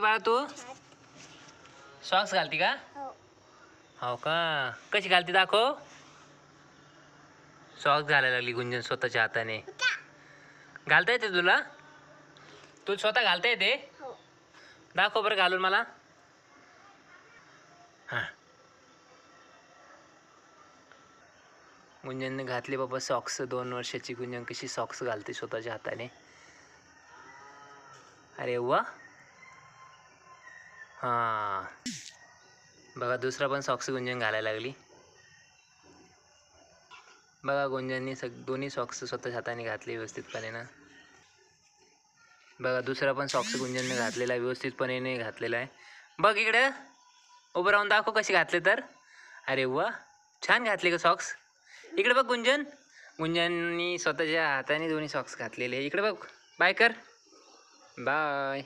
बाळा तू सॉक्स घालती का? हो का? कशी घालती दाखव. सॉक्स घालायला लागली गुंजन स्वतःच्या हाताने. घालता येते तुला? तू स्वतः घालता येते? दाखव बरं घालून मला. हां, गुंजनने घातले बाबा सॉक्स. 2 वर्षाची गुंजन कशी सॉक्स घालते स्वतःच्या हाताने. अरे वा. हां, बघा दुसरा पण सॉक्स गुंजन घालायला लागली. बघा गुंजननी दोन्ही सॉक्स स्वतःच्या हाताने घातले व्यवस्थितपणे ना. बघा दुसरा पण सॉक्स गुंजनने घातलेला आहे, व्यवस्थितपणे घातलेला आहे. बघ इकडे उभं राहून दाखव कशी घातले तर. अरे वा, छान घातले का सॉक्स. इकडे बघ गुंजन. गुंजननी स्वतःच्या हाताने दोन्ही सॉक्स घातलेले. इकडे बघ. बाय कर. बाय.